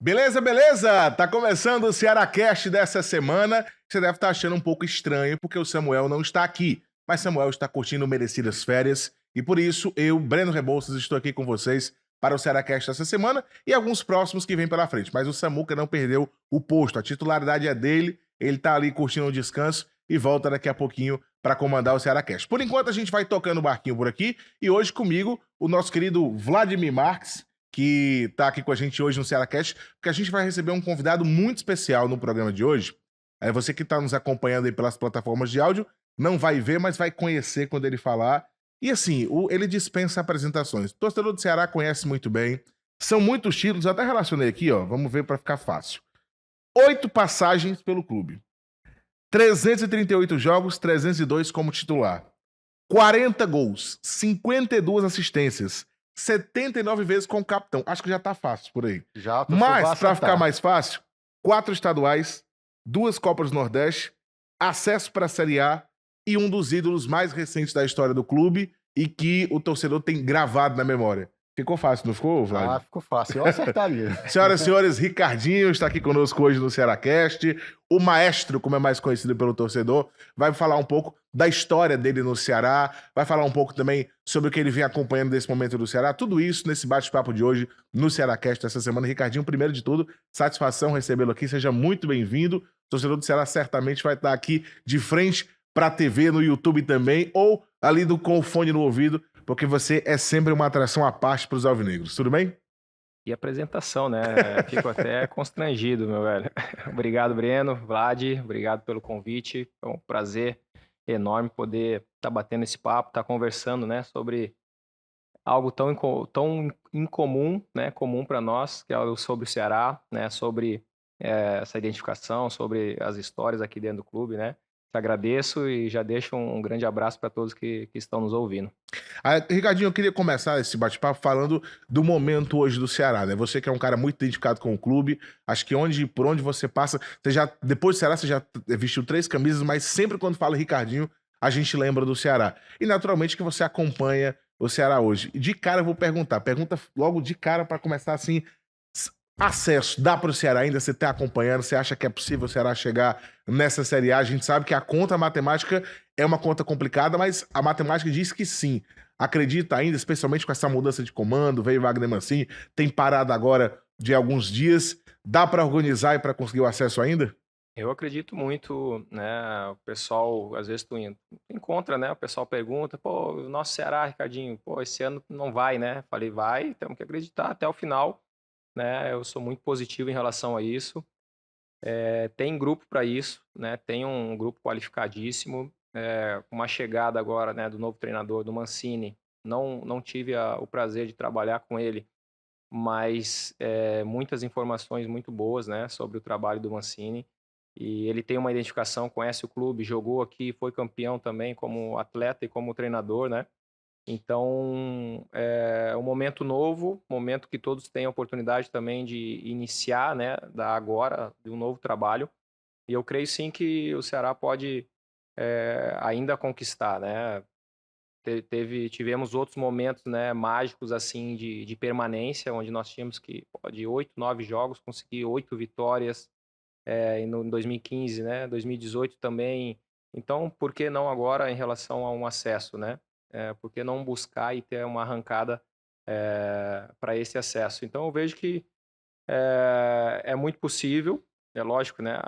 Beleza, beleza? Tá começando o Cearacast dessa semana. Você deve estar achando um pouco estranho porque o Samuel não está aqui. Mas Samuel está curtindo merecidas férias e por isso eu, Breno Rebouças, estou aqui com vocês para o Cearacast dessa semana e alguns próximos que vêm pela frente. Mas o Samuca não perdeu o posto, a titularidade é dele, ele tá ali curtindo o descanso e volta daqui a pouquinho para comandar o Cearacast. Por enquanto a gente vai tocando o barquinho por aqui e hoje comigo o nosso querido Vladimir Marques, que tá aqui com a gente hoje no Cearacast, porque a gente vai receber um convidado muito especial no programa de hoje. Você que está nos acompanhando aí pelas plataformas de áudio, não vai ver, mas vai conhecer quando ele falar. E assim, ele dispensa apresentações. O torcedor do Ceará conhece muito bem. São muitos títulos, eu até relacionei aqui, ó. Vamos ver para ficar fácil. 8 passagens pelo clube. 338 jogos, 302 como titular. 40 gols, 52 assistências, 79 vezes com o capitão. Acho que já tá fácil por aí. Já o torcedor vai Mas, pra acertar. ficar mais fácil, 4 estaduais, 2 Copas do Nordeste, acesso pra Série A e um dos ídolos mais recentes da história do clube e que o torcedor tem gravado na memória. Ficou fácil, não ficou, Vlad? Ah, ficou fácil. Eu acertaria. Senhoras e senhores, Ricardinho está aqui conosco hoje no Cearacast. O maestro, como é mais conhecido pelo torcedor, vai falar um pouco da história dele no Ceará, vai falar um pouco também sobre o que ele vem acompanhando desse momento do Ceará. Tudo isso nesse bate-papo de hoje no Cearacast essa semana. Ricardinho, primeiro de tudo, satisfação recebê-lo aqui. Seja muito bem-vindo. O torcedor do Ceará certamente vai estar aqui de frente para a TV, no YouTube também, ou ali com o fone no ouvido, porque você é sempre uma atração à parte para os alvinegros. Tudo bem? E apresentação, né? Fico até constrangido, meu velho. Obrigado, Breno, Vlad, obrigado pelo convite. É um prazer enorme poder estar batendo esse papo, estar conversando, né, sobre algo tão incomum, né, comum para nós, que é sobre o Ceará, né, sobre essa identificação, sobre as histórias aqui dentro do clube, né? Te agradeço e já deixo um grande abraço para todos que estão nos ouvindo. Ricardinho, eu queria começar esse bate-papo falando do momento hoje do Ceará, né? Você que é um cara muito identificado com o clube, acho que por onde você passa, depois do Ceará, você já vestiu 3 camisas, mas sempre quando fala Ricardinho, a gente lembra do Ceará. E naturalmente que você acompanha o Ceará hoje. De cara eu vou pergunta logo de cara para começar assim, acesso, dá para o Ceará ainda? Você está acompanhando? Você acha que é possível o Ceará chegar nessa Série A? A gente sabe que a conta matemática é uma conta complicada, mas a matemática diz que sim. Acredita ainda, especialmente com essa mudança de comando, veio Wagner Mancini, tem parado agora de alguns dias. Dá para organizar e para conseguir o acesso ainda? Eu acredito muito, né? O pessoal, às vezes tu encontra, né? O pessoal pergunta, pô, o nosso Ceará, Ricardinho, pô, esse ano não vai, né? Falei, vai, temos que acreditar até o final, né? Eu sou muito positivo em relação a isso. Tem grupo para isso, né? Tem um grupo qualificadíssimo. Com uma chegada agora, né, do novo treinador, do Mancini, não tive o prazer de trabalhar com ele, mas muitas informações muito boas, né, sobre o trabalho do Mancini. E ele tem uma identificação, conhece o clube, jogou aqui, foi campeão também como atleta e como treinador, né? Então, é um momento novo, momento que todos têm a oportunidade também de iniciar, né, da agora, de um novo trabalho. E eu creio sim que o Ceará pode ainda conquistar, né? Tivemos outros momentos, né, mágicos assim de permanência, onde nós tínhamos que, de 8, 9 jogos, conseguir 8 vitórias, em 2015, né, 2018 também. Então, por que não agora em relação a um acesso, né? Por que não buscar e ter uma arrancada para esse acesso? Então, eu vejo que é muito possível, é lógico, né?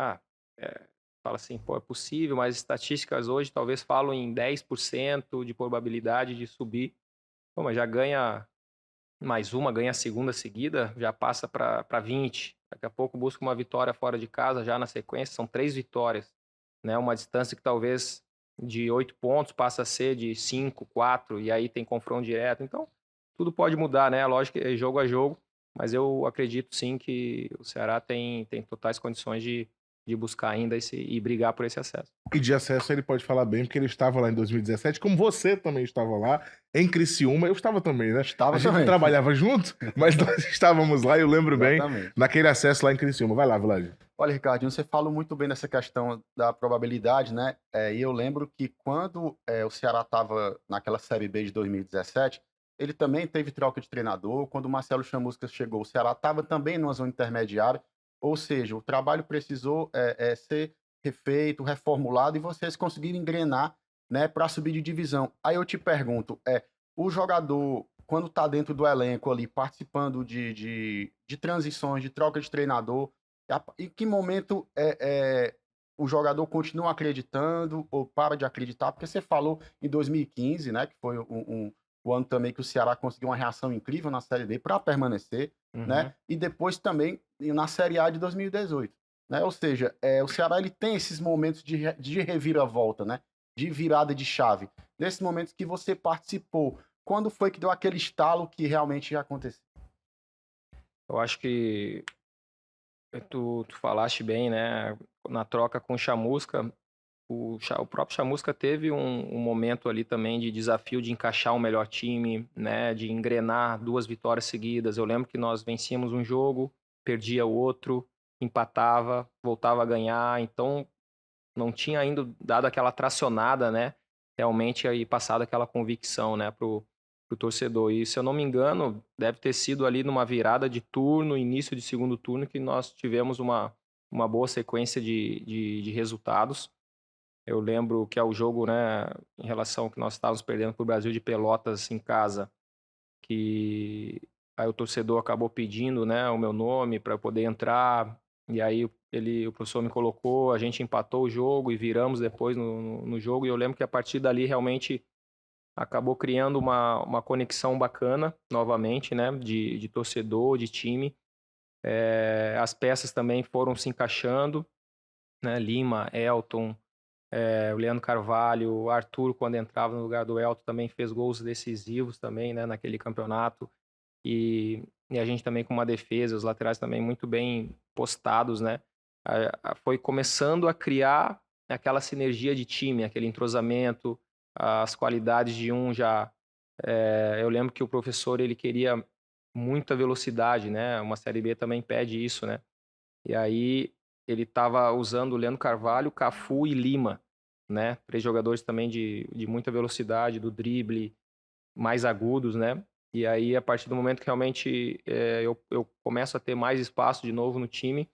Fala assim, pô, é possível, mas estatísticas hoje talvez falam em 10% de probabilidade de subir. Pô, mas já ganha mais uma, ganha a segunda seguida, já passa para 20. Daqui a pouco busca uma vitória fora de casa, já na sequência, são 3 vitórias. Né? Uma distância que talvez de 8 pontos passa a ser de 5, 4, e aí tem confronto direto. Então, tudo pode mudar, né? Lógico que é jogo a jogo, mas eu acredito sim que o Ceará tem totais condições de buscar ainda e brigar por esse acesso. E de acesso ele pode falar bem, porque ele estava lá em 2017, como você também estava lá, em Criciúma. Eu estava também, né? Estava a gente também. não trabalhava junto, mas nós estávamos lá, eu lembro bem, Exatamente. naquele acesso lá em Criciúma. Vai lá, Vlad. Olha, Ricardinho, você falou muito bem nessa questão da probabilidade, né? E eu lembro que quando o Ceará estava naquela Série B de 2017, ele também teve troca de treinador. Quando o Marcelo Chamusca chegou, o Ceará estava também numa zona intermediária, ou seja, o trabalho precisou ser refeito, reformulado e vocês conseguiram engrenar, né, para subir de divisão. Aí eu te pergunto, o jogador, quando está dentro do elenco ali, participando de transições, de troca de treinador, em que momento o jogador continua acreditando ou para de acreditar? Porque você falou em 2015, né, que foi o ano também que o Ceará conseguiu uma reação incrível na Série D para permanecer, né? E depois também na Série A de 2018, né? Ou seja, o Ceará ele tem esses momentos de reviravolta, né? De virada de chave. Nesses momentos que você participou, quando foi que deu aquele estalo que realmente ia acontecer? Eu acho que tu falaste bem, né? Na troca com o Chamusca, o próprio Chamusca teve um momento ali também de desafio de encaixar um melhor time, né? De engrenar 2 vitórias seguidas. Eu lembro que nós vencíamos um jogo, perdia o outro, empatava, voltava a ganhar. Então, não tinha ainda dado aquela tracionada, né? Realmente aí passado aquela convicção, né? Pro torcedor. E se eu não me engano, deve ter sido ali numa virada de turno, início de segundo turno, que nós tivemos uma boa sequência de resultados. Eu lembro que é o jogo, né, em relação ao que nós estávamos perdendo para o Brasil de Pelotas em casa, que aí o torcedor acabou pedindo, né, o meu nome para eu poder entrar, e aí o professor me colocou, a gente empatou o jogo e viramos depois no jogo, e eu lembro que a partir dali realmente acabou criando uma conexão bacana, novamente, né, de torcedor, de time. As peças também foram se encaixando, né, Lima, Elton, o Leandro Carvalho, o Arthur, quando entrava no lugar do Elton, também fez gols decisivos também, né, naquele campeonato. E a gente também com uma defesa, os laterais também muito bem postados, né? Foi começando a criar aquela sinergia de time, aquele entrosamento, as qualidades de um já. Eu lembro que o professor ele queria muita velocidade, né? Uma Série B também pede isso, né? E aí ele estava usando o Leandro Carvalho, Cafu e Lima, né? 3 jogadores também de muita velocidade, do drible, mais agudos, né? E aí, a partir do momento que realmente eu começo a ter mais espaço de novo no time,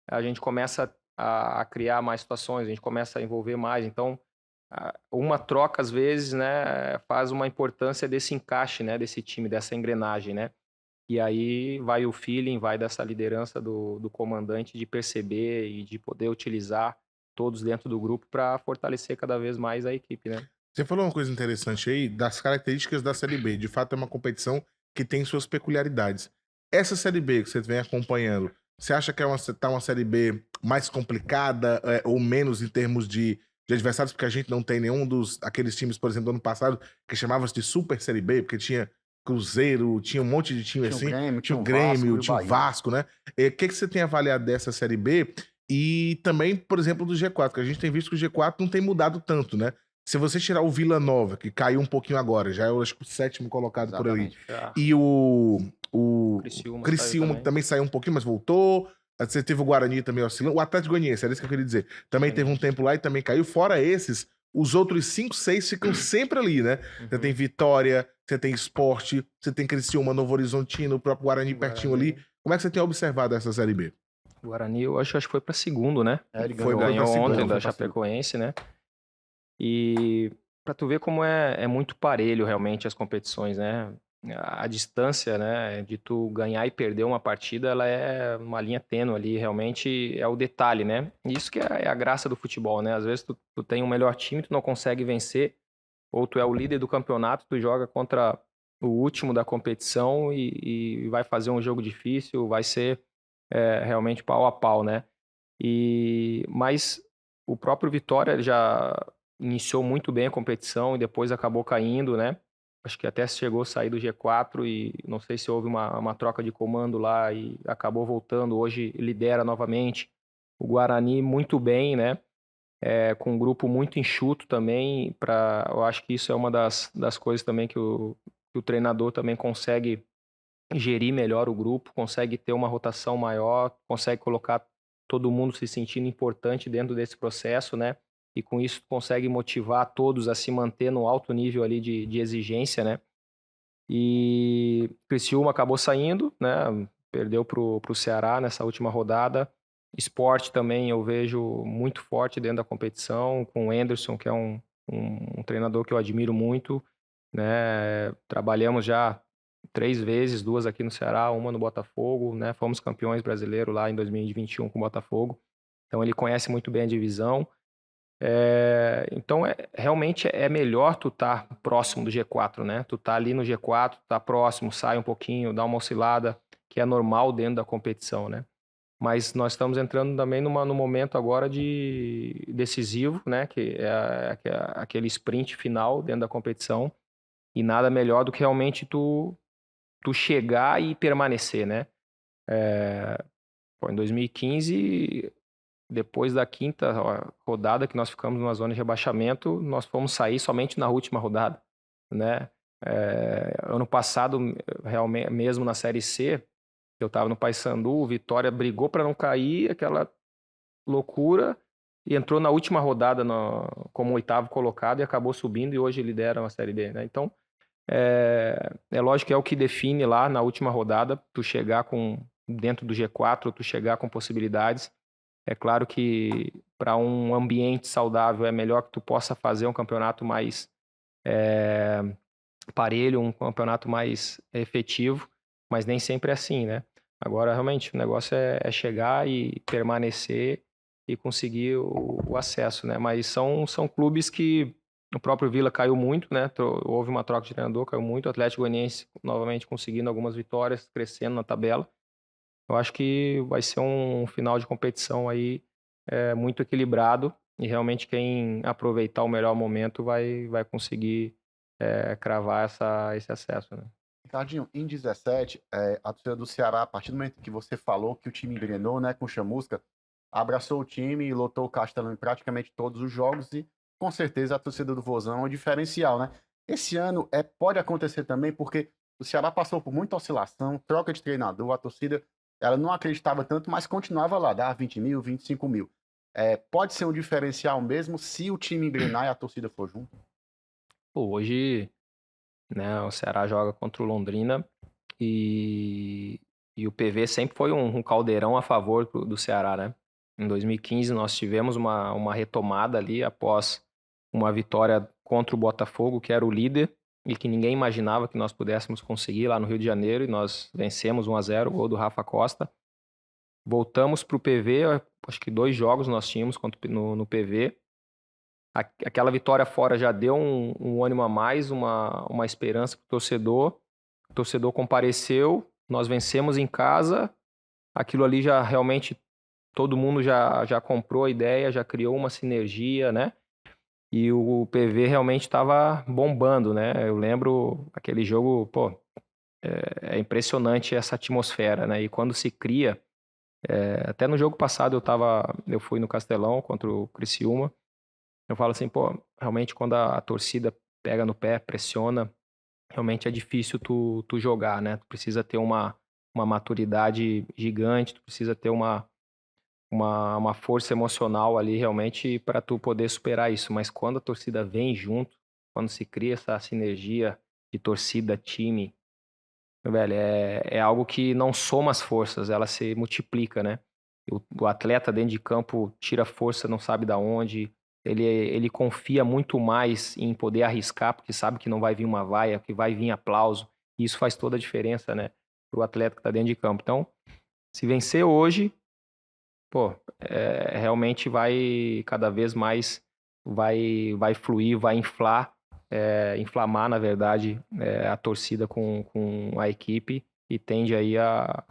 a gente começa a criar mais situações, a gente começa a envolver mais. Então, uma troca, às vezes, né, faz uma importância desse encaixe, né, desse time, dessa engrenagem, né? E aí vai o feeling, vai dessa liderança do comandante de perceber e de poder utilizar todos dentro do grupo para fortalecer cada vez mais a equipe, né? Você falou uma coisa interessante aí das características da Série B. De fato, é uma competição que tem suas peculiaridades. Essa Série B que você vem acompanhando, você acha que tá uma Série B mais complicada ou menos em termos de adversários? Porque a gente não tem nenhum aqueles times, por exemplo, do ano passado, que chamavam-se de Super Série B, porque tinha Cruzeiro, tinha um monte de time Tinha o assim, Grêmio, tinha tinha o o Vasco Grêmio, e o tinha o Bahia. Vasco, né? O que você tem avaliado dessa Série B? E também, por exemplo, do G4, que a gente tem visto que o G4 não tem mudado tanto, né? Se você tirar o Vila Nova, que caiu um pouquinho agora, já é eu acho que o 7º colocado por ali, Exatamente. e o Criciúma saiu Criciúma, que também. também saiu um pouquinho, mas voltou. Você teve o Guarani também oscilando. O Atlético Goianiense, era isso que eu queria dizer. Também teve um tempo lá e também caiu. Fora esses, os outros 5, 6 ficam sempre ali, né? Você tem Vitória, você tem Sport, você tem Criciúma, Novo Horizontino, o próprio Guarani pertinho ali. Como é que você tem observado essa Série B? O Guarani, eu acho que foi para segundo, né? Ele Foi ganhou, pra Ganhou segunda. ontem da foi pra segunda. Chapecoense, né? E para tu ver como é muito parelho realmente as competições, né? A distância, né, de tu ganhar e perder uma partida, ela é uma linha tênue ali, realmente é o detalhe, né? Isso que é a graça do futebol, né? Às vezes tu tem um melhor time, tu não consegue vencer, ou tu é o líder do campeonato, tu joga contra o último da competição e vai fazer um jogo difícil, vai ser realmente pau a pau, né? Mas o próprio Vitória ele já iniciou muito bem a competição e depois acabou caindo, né? Acho que até chegou a sair do G4 e não sei se houve uma troca de comando lá e acabou voltando. Hoje lidera novamente. O Guarani muito bem, né? Com um grupo muito enxuto também. Eu acho que isso é uma das coisas também que o treinador também consegue gerir melhor o grupo, consegue ter uma rotação maior, consegue colocar todo mundo se sentindo importante dentro desse processo, né? E com isso consegue motivar todos a se manter no alto nível ali de exigência, né? E Criciúma acabou saindo, né? Perdeu pro Ceará nessa última rodada. Sport também eu vejo muito forte dentro da competição, com o Anderson, que é um treinador que eu admiro muito, né? Trabalhamos já 3 vezes, 2 aqui no Ceará, uma no Botafogo, né? Fomos campeões brasileiros lá em 2021 com o Botafogo. Então ele conhece muito bem a divisão. Então realmente é melhor tu estar próximo do G4, né? Tu tá ali no G4, tá próximo, sai um pouquinho, dá uma oscilada, que é normal dentro da competição, né? Mas nós estamos entrando também num momento agora de decisivo, né? Que é aquele sprint final dentro da competição. E nada melhor do que realmente tu chegar e permanecer, né? Em 2015, depois da quinta rodada que nós ficamos numa zona de rebaixamento, nós fomos sair somente na última rodada, né? Ano passado, realmente, mesmo na Série C, eu estava no Paysandu, o Vitória brigou para não cair, aquela loucura, e entrou na última rodada como oitavo colocado e acabou subindo e hoje lidera a Série D, né? Então, é lógico que é o que define lá na última rodada, tu chegar dentro do G4, tu chegar com possibilidades. É claro que para um ambiente saudável é melhor que tu possa fazer um campeonato mais parelho, um campeonato mais efetivo, mas nem sempre é assim, né? Agora, realmente, o negócio é chegar e permanecer e conseguir o acesso, né? Mas são clubes que o próprio Vila caiu muito, né? Houve uma troca de treinador, caiu muito. O Atlético Goianiense novamente conseguindo algumas vitórias, crescendo na tabela. Eu acho que vai ser um final de competição aí muito equilibrado e realmente quem aproveitar o melhor momento vai conseguir cravar esse acesso, né? Ricardinho, em 17, a torcida do Ceará, a partir do momento que você falou que o time engrenou, né, com o Chamusca, abraçou o time e lotou o Castelão em praticamente todos os jogos e, com certeza, a torcida do Vozão é um diferencial, né? Esse ano pode acontecer também porque o Ceará passou por muita oscilação, troca de treinador, a torcida ela não acreditava tanto, mas continuava lá, dava 20 mil, 25 mil. Pode ser um diferencial mesmo se o time engrenar e a torcida for junto? Pô, hoje, né, o Ceará joga contra o Londrina e o PV sempre foi um caldeirão a favor do Ceará, né? Em 2015 nós tivemos uma retomada ali após uma vitória contra o Botafogo, que era o líder e que ninguém imaginava que nós pudéssemos conseguir lá no Rio de Janeiro, e nós vencemos 1-0, o gol do Rafa Costa. Voltamos para o PV, acho que 2 jogos nós tínhamos no PV. Aquela vitória fora já deu um ânimo a mais, uma esperança para o torcedor. O torcedor compareceu, nós vencemos em casa. Aquilo ali já realmente todo mundo já comprou a ideia, já criou uma sinergia, né? E o PV realmente estava bombando, né? Eu lembro aquele jogo, pô, é impressionante essa atmosfera, né? E quando se cria, até no jogo passado eu fui no Castelão contra o Criciúma. Eu falo assim, pô, realmente quando a torcida pega no pé, pressiona, realmente é difícil tu jogar, né? Tu precisa ter uma maturidade gigante, tu precisa ter uma força emocional ali realmente para tu poder superar isso. Mas quando a torcida vem junto, quando se cria essa sinergia de torcida, time, velho, é algo que não soma as forças, ela se multiplica, né? O atleta dentro de campo tira força, não sabe da onde. Ele confia muito mais em poder arriscar, porque sabe que não vai vir uma vaia, que vai vir aplauso. E isso faz toda a diferença, né? Para o atleta que está dentro de campo. Então, se vencer hoje, pô, realmente vai cada vez mais vai fluir, vai inflamar, na verdade, a torcida com a equipe e tende aí a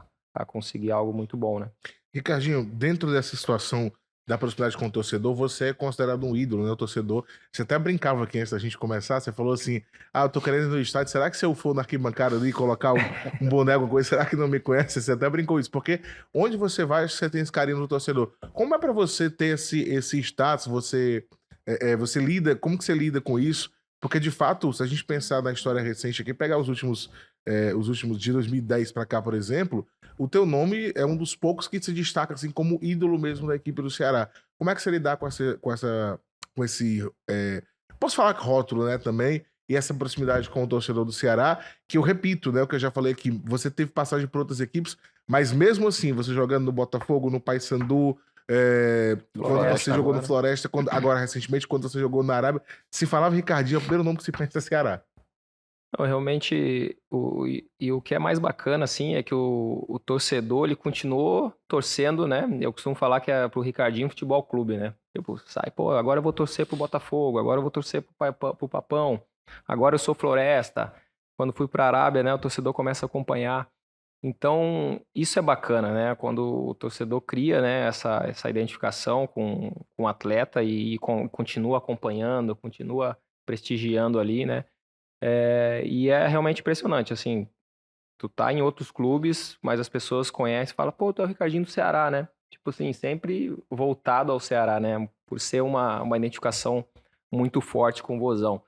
conseguir algo muito bom, né? Ricardinho, dentro dessa situação da proximidade com o torcedor, você é considerado um ídolo, né? O torcedor. Você até brincava aqui antes da gente começar, você falou assim: eu tô querendo ir no estádio, será que se eu for na arquibancada ali e colocar um boné, alguma coisa, será que não me conhece? Você até brincou isso, porque onde você vai, você tem esse carinho do torcedor. Como é pra você ter esse status? Você lida, como que você lida com isso? Porque, de fato, se a gente pensar na história recente aqui, pegar os últimos de 2010 pra cá, por exemplo, o teu nome é um dos poucos que se destaca assim como ídolo mesmo da equipe do Ceará. Como é que você lidar com esse posso falar rótulo, né, também? e essa proximidade com o torcedor do Ceará, que eu repito, né, o que eu já falei aqui, você teve passagem por outras equipes, mas mesmo assim, você jogando no Botafogo, no Paysandu, quando você Floresta jogou no agora. Floresta, agora recentemente, quando você jogou na Arábia, se falava Ricardinho, é o primeiro nome que se pensa é Ceará. Não, realmente, e o que é mais bacana, assim, é que o torcedor, ele continuou torcendo, né? Eu costumo falar que é pro Ricardinho Futebol Clube, né? Tipo, sai, pô, agora eu vou torcer pro Botafogo, agora eu vou torcer pro Papão, agora eu sou Floresta. Quando fui pra Arábia, né, o torcedor começa a acompanhar. Então, isso é bacana, né? Quando o torcedor cria, né, essa identificação com o atleta e continua acompanhando, continua prestigiando ali, né? E é realmente impressionante, assim, tu tá em outros clubes, mas as pessoas conhecem e falam, pô, tu é o Ricardinho do Ceará, né? Tipo assim, sempre voltado ao Ceará, né? Por ser uma identificação muito forte com o Vozão.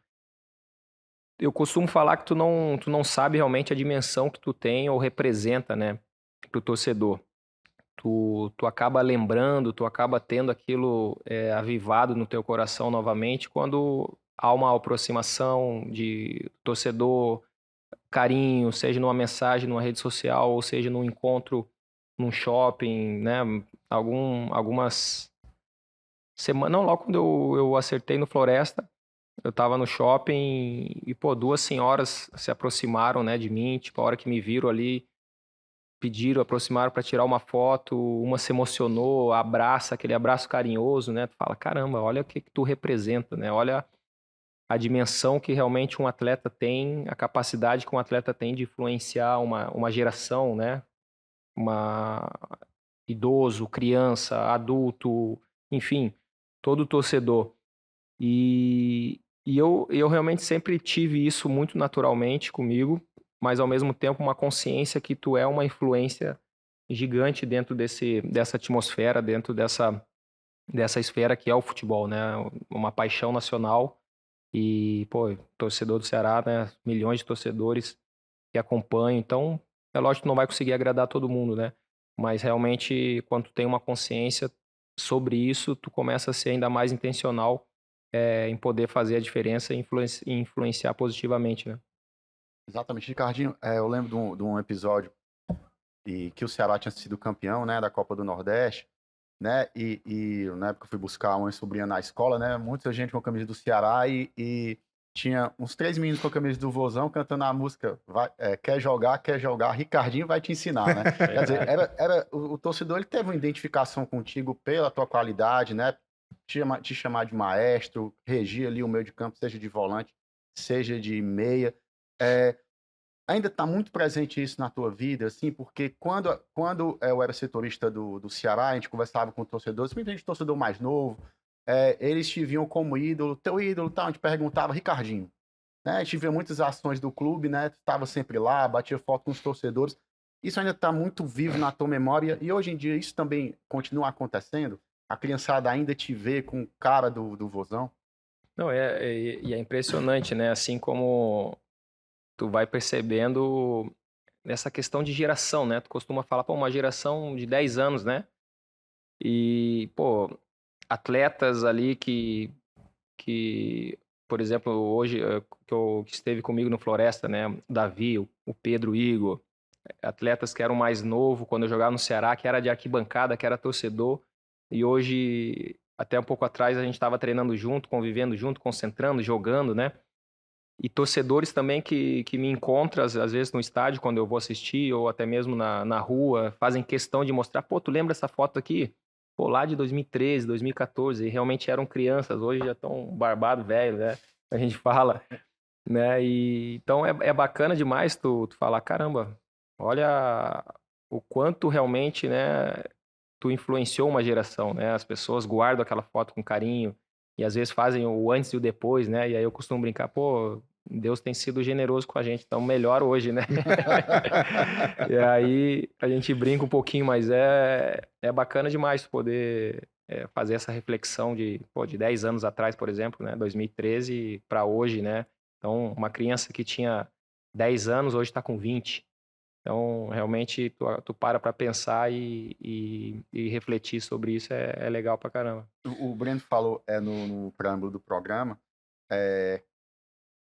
Eu costumo falar que tu não sabe realmente a dimensão que tu tem ou representa, né, pro torcedor. Tu acaba lembrando, tu acaba tendo aquilo avivado no teu coração novamente quando há uma aproximação de torcedor, carinho, seja numa mensagem numa rede social, ou seja num encontro num shopping, né? Algumas semanas, não, logo quando eu acertei no Floresta, eu tava no shopping e, pô, duas senhoras se aproximaram, né, de mim, tipo, a hora que me viram ali, pediram, aproximaram para tirar uma foto, uma se emocionou, abraça, aquele abraço carinhoso, né? Tu fala, caramba, olha o que que tu representa, né? Olha a dimensão que realmente um atleta tem, a capacidade que um atleta tem de influenciar uma geração, né? Uma idoso, criança, adulto, enfim, todo torcedor. E eu realmente sempre tive isso muito naturalmente comigo, mas ao mesmo tempo uma consciência que tu é uma influência gigante dentro dessa atmosfera, dentro dessa esfera que é o futebol, né? Uma paixão nacional e, pô, torcedor do Ceará, né? Milhões de torcedores que acompanham. Então, é lógico que não vai conseguir agradar todo mundo, né? Mas realmente, quando tu tem uma consciência sobre isso, tu começa a ser ainda mais intencional em poder fazer a diferença e influenciar positivamente, né? Exatamente, Ricardinho. Eu lembro de um episódio que o Ceará tinha sido campeão, né, da Copa do Nordeste, né? E na época eu fui buscar uma sobrinha na escola, né? Muita gente com a camisa do Ceará e tinha uns 3 meninos com a camisa do Vozão cantando a música quer jogar, Ricardinho vai te ensinar, né? Quer dizer, o torcedor ele teve uma identificação contigo pela tua qualidade, né? Te chamar de maestro, regir ali o meio de campo, seja de volante, seja de meia. É, Ainda está muito presente isso na tua vida, assim, porque quando eu era setorista do Ceará, a gente conversava com torcedores, principalmente torcedor mais novo, eles te viam como ídolo, teu ídolo, tal, a gente perguntava, Ricardinho, né? A gente via muitas ações do clube, né? Tu estava sempre lá, batia foto com os torcedores. Isso ainda está muito vivo na tua memória e hoje em dia isso também continua acontecendo? A criançada ainda te vê com o cara do Vozão? Não, e é impressionante, né? Assim como tu vai percebendo nessa questão de geração, né? Tu costuma falar, pô, uma geração de 10 anos, né? E, pô, atletas ali que por exemplo, hoje, que esteve comigo no Floresta, né? O Davi, o Pedro, o Igor, atletas que eram mais novos quando eu jogava no Ceará, que era de arquibancada, que era torcedor, e hoje, até um pouco atrás, a gente estava treinando junto, convivendo junto, concentrando, jogando, né? E torcedores também que me encontram, às vezes, no estádio, quando eu vou assistir, ou até mesmo na rua, fazem questão de mostrar, pô, tu lembra essa foto aqui? Pô, lá de 2013, 2014, e realmente eram crianças, hoje já estão barbado, velho, né? A gente fala, né? E, então é bacana demais tu falar, caramba, olha o quanto realmente, né, tu influenciou uma geração, né? As pessoas guardam aquela foto com carinho e às vezes fazem o antes e o depois, né? E aí eu costumo brincar, pô, Deus tem sido generoso com a gente, então melhor hoje, né? E aí a gente brinca um pouquinho, mas é bacana demais poder fazer essa reflexão de 10 anos atrás, por exemplo, né? 2013 para hoje, né? Então, uma criança que tinha 10 anos hoje está com 20. Então, realmente, tu para pensar e refletir sobre isso é legal pra caramba. O Breno falou no preâmbulo do programa,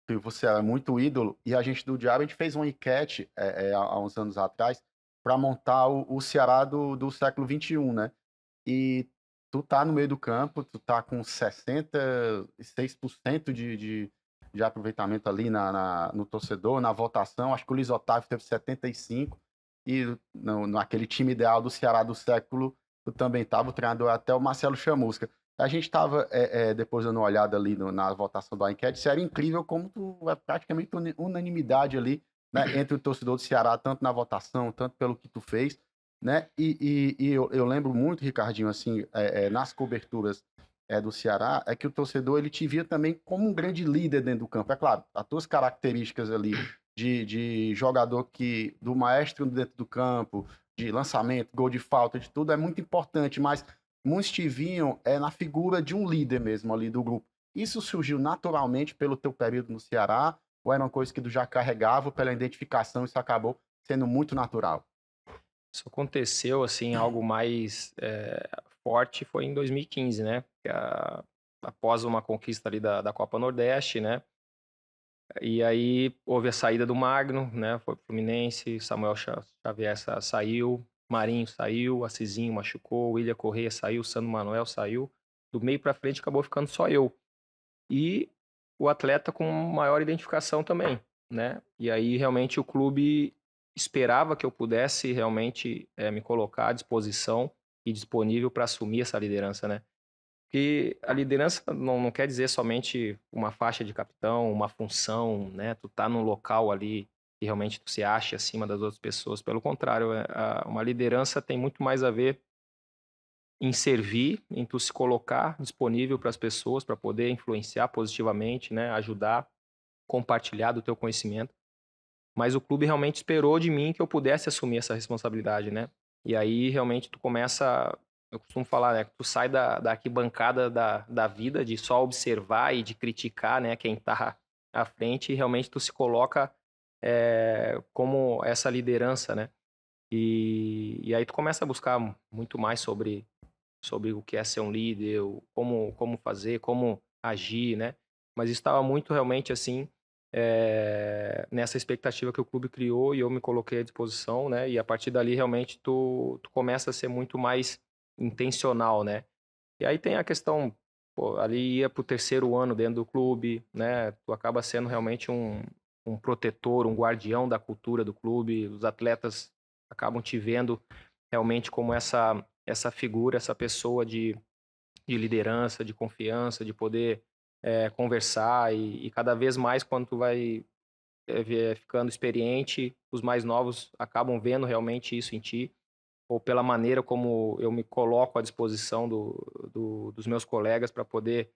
que você é muito ídolo, e a gente do Diabo, a gente fez uma enquete há uns anos atrás para montar o Ceará do século XXI, né? E tu tá no meio do campo, tu tá com 66% de aproveitamento ali no torcedor, na votação. Acho que o Luiz Otávio teve 75%, e naquele time ideal do Ceará do século, tu também tava, o treinador até o Marcelo Chamusca. A gente estava depois dando uma olhada ali na votação da enquete, isso era incrível como tu é praticamente unanimidade ali, né, entre o torcedor do Ceará, tanto na votação, tanto pelo que tu fez, né? E eu lembro muito, Ricardinho, assim, nas coberturas do Ceará, é que o torcedor ele te via também como um grande líder dentro do campo. É claro, as tuas características ali de jogador do maestro dentro do campo, de lançamento, gol de falta, de tudo, é muito importante, mas muitos te viam na figura de um líder mesmo ali do grupo. Isso surgiu naturalmente pelo teu período no Ceará, ou era uma coisa que tu já carregava pela identificação, isso acabou sendo muito natural? Isso aconteceu, assim, algo mais forte foi em 2015, né? Após uma conquista ali da Copa Nordeste, né? E aí houve a saída do Magno, né? Foi pro Fluminense, Samuel Xavier saiu, Marinho saiu, Assisinho machucou, William Correia saiu, Sandro Manuel saiu. Do meio para frente acabou ficando só eu. E o atleta com maior identificação também, né? E aí realmente o clube esperava que eu pudesse realmente me colocar à disposição e disponível para assumir essa liderança, né? Porque a liderança não quer dizer somente uma faixa de capitão, uma função, né? Tu tá num local ali que realmente tu se acha acima das outras pessoas. Pelo contrário, uma liderança tem muito mais a ver em servir, em tu se colocar disponível para as pessoas, para poder influenciar positivamente, né? Ajudar, compartilhar do teu conhecimento. Mas o clube realmente esperou de mim que eu pudesse assumir essa responsabilidade, né? E aí realmente tu começa, eu costumo falar, né? Que tu sai da arquibancada da vida, de só observar e de criticar, né? Quem tá à frente, e realmente tu se coloca como essa liderança, né? E aí tu começa a buscar muito mais sobre o que é ser um líder, como fazer, como agir, né? Mas isso estava muito realmente assim nessa expectativa que o clube criou e eu me coloquei à disposição, né? E a partir dali realmente tu começa a ser muito mais intencional, né? E aí tem a questão, pô, ali ia pro terceiro ano dentro do clube, né? Tu acaba sendo realmente um protetor, um guardião da cultura do clube. Os atletas acabam te vendo realmente como essa figura, essa pessoa de liderança, de confiança, de poder conversar e cada vez mais quando tu vai ficando experiente, os mais novos acabam vendo realmente isso em ti, ou pela maneira como eu me coloco à disposição dos meus colegas para poder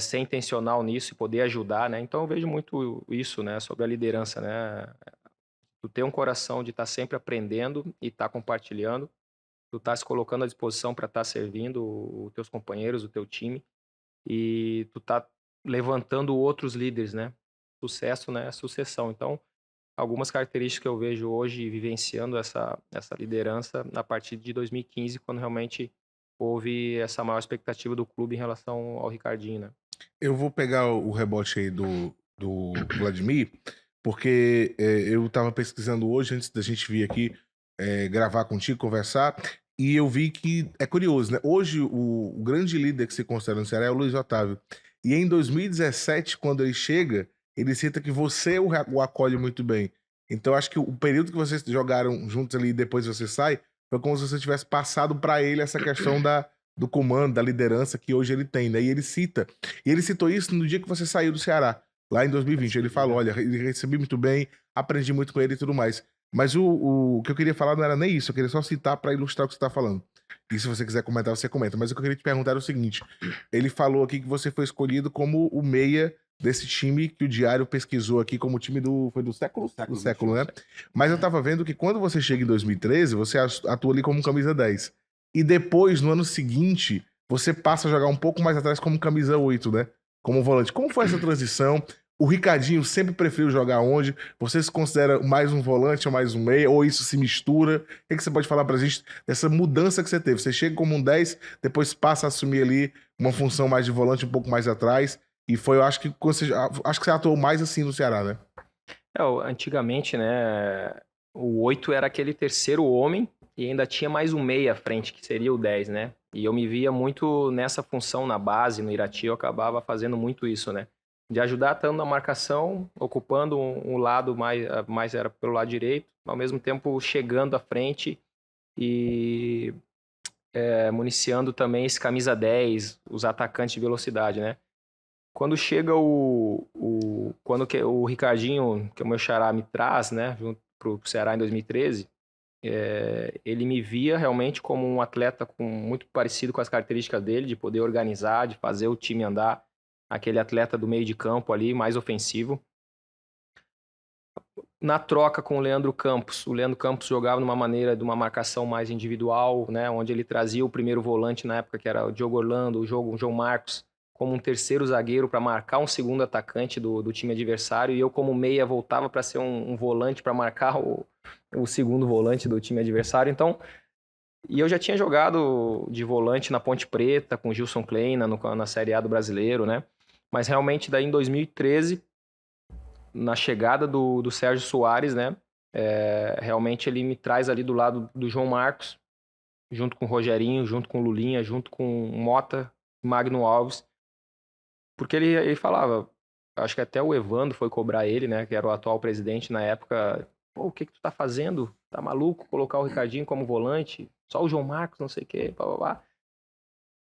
ser intencional nisso e poder ajudar, né? Então eu vejo muito isso, né, sobre a liderança, né? Tu ter um coração de estar sempre aprendendo e estar compartilhando, tu tá se colocando à disposição para estar servindo os teus companheiros, o teu time, e tu tá levantando outros líderes, né? Sucesso, né? Sucessão. Então, algumas características que eu vejo hoje vivenciando essa liderança a partir de 2015, quando realmente houve essa maior expectativa do clube em relação ao Ricardinho, né? Eu vou pegar o rebote aí do Vladimir, porque eu tava pesquisando hoje, antes da gente vir aqui gravar contigo, conversar, e eu vi que é curioso, né? Hoje o grande líder que se considera no Ceará é o Luiz Otávio. E em 2017, quando ele chega, ele cita que você o acolhe muito bem. Então acho que o período que vocês jogaram juntos ali e depois você sai, foi como se você tivesse passado para ele essa questão do comando, da liderança que hoje ele tem, né? E ele citou isso no dia que você saiu do Ceará, lá em 2020. Ele falou, olha, ele recebi muito bem, aprendi muito com ele e tudo mais. Mas o que eu queria falar não era nem isso, eu queria só citar para ilustrar o que você tá falando. E se você quiser comentar, você comenta. Mas o que eu queria te perguntar era o seguinte, ele falou aqui que você foi escolhido como o meia desse time que o Diário pesquisou aqui como o time foi do século? Do século, né? Mas eu tava vendo que quando você chega em 2013, você atua ali como camisa 10. E depois, no ano seguinte, você passa a jogar um pouco mais atrás como camisa 8, né? Como volante. Como foi essa transição? O Ricardinho sempre preferiu jogar onde? Você se considera mais um volante ou mais um meia? Ou isso se mistura? O que você pode falar pra gente dessa mudança que você teve? Você chega como um 10, depois passa a assumir ali uma função mais de volante um pouco mais atrás. E foi, eu acho que acho que você atuou mais assim no Ceará, né? Antigamente, né, o 8 era aquele terceiro homem e ainda tinha mais um meia à frente, que seria o 10, né? E eu me via muito nessa função na base, no Irati, eu acabava fazendo muito isso, né? De ajudar tanto na marcação, ocupando um lado mais era pelo lado direito, ao mesmo tempo chegando à frente e municiando também esse camisa 10, os atacantes de velocidade, né? Quando chega quando o Ricardinho, que é o meu xará, me traz, né, junto pro Ceará em 2013, ele me via realmente como um atleta muito parecido com as características dele, de poder organizar, de fazer o time andar, aquele atleta do meio de campo ali, mais ofensivo. Na troca com o Leandro Campos jogava numa maneira de uma marcação mais individual, né, onde ele trazia o primeiro volante na época, que era o Diogo Orlando, o João Marcos, como um terceiro zagueiro para marcar um segundo atacante do time adversário, e eu como meia voltava para ser um volante para marcar o segundo volante do time adversário. Então, e eu já tinha jogado de volante na Ponte Preta com o Gilson Kleina na Série A do Brasileiro, né? Mas realmente daí em 2013, na chegada do Sérgio Soares, né? Realmente ele me traz ali do lado do João Marcos, junto com o Rogerinho, junto com o Lulinha, junto com o Mota, Magno Alves. Porque ele falava, acho que até o Evandro foi cobrar ele, né, que era o atual presidente na época, pô, o que tu tá fazendo? Tá maluco colocar o Ricardinho como volante? Só o João Marcos, não sei o quê, blá, blá, blá.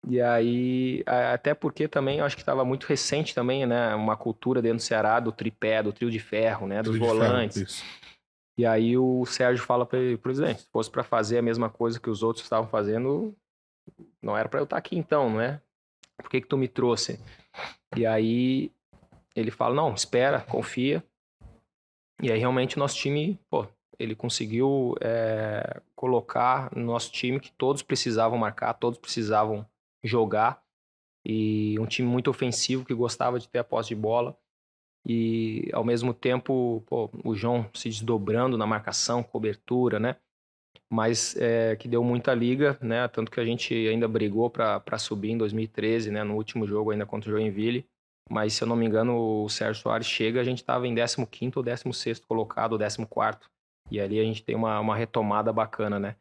E aí, até porque também, eu acho que estava muito recente também, né, uma cultura dentro do Ceará do tripé, do trio de ferro, né, dos volantes. E aí o Sérgio fala para ele, presidente, se fosse para fazer a mesma coisa que os outros estavam fazendo, não era para eu estar aqui então, não é? Por que tu me trouxe? E aí ele fala, não, espera, confia. E aí realmente o nosso time, pô, ele conseguiu colocar no nosso time que todos precisavam marcar, todos precisavam jogar. E um time muito ofensivo que gostava de ter a posse de bola. E ao mesmo tempo, pô, o João se desdobrando na marcação, cobertura, né? Mas que deu muita liga, né? Tanto que a gente ainda brigou para subir em 2013, né? No último jogo ainda contra o Joinville. Mas, se eu não me engano, o Sérgio Soares chega, a gente estava em 15º ou 16º colocado, ou 14º. E ali a gente tem uma retomada bacana, né?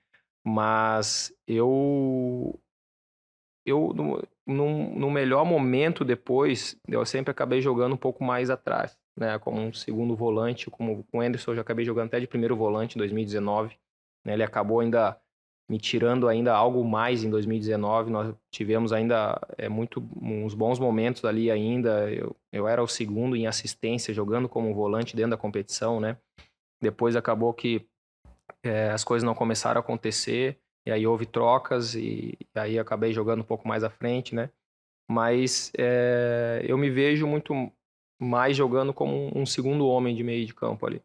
Mas no melhor momento depois, eu sempre acabei jogando um pouco mais atrás, né? Como um segundo volante, como com o Anderson eu já acabei jogando até de primeiro volante em 2019. Né? Ele acabou ainda me tirando ainda algo mais em 2019. Nós tivemos ainda uns bons momentos ali ainda. Eu era o segundo em assistência, jogando como volante dentro da competição, né? Depois acabou que as coisas não começaram a acontecer, e aí houve trocas, e aí acabei jogando um pouco mais à frente, né? Mas eu me vejo muito mais jogando como um segundo homem de meio de campo ali.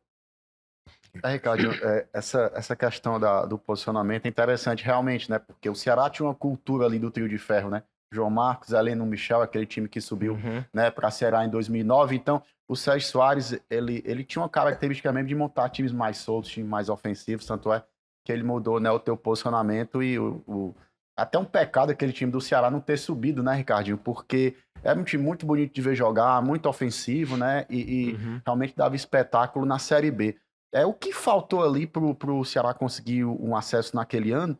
Ricardo, essa questão do posicionamento é interessante realmente, né? Porque o Ceará tinha uma cultura ali do trio de ferro, né? João Marcos, Heleno Michel, aquele time que subiu, né, para a Série A em 2009. Então, o Sérgio Soares, ele tinha uma característica mesmo de montar times mais soltos, times mais ofensivos, tanto é que ele mudou, né, o teu posicionamento e até um pecado aquele time do Ceará não ter subido, né, Ricardinho? Porque era um time muito bonito de ver jogar, muito ofensivo, né? E realmente dava espetáculo na Série B. O que faltou ali pro Ceará conseguir um acesso naquele ano?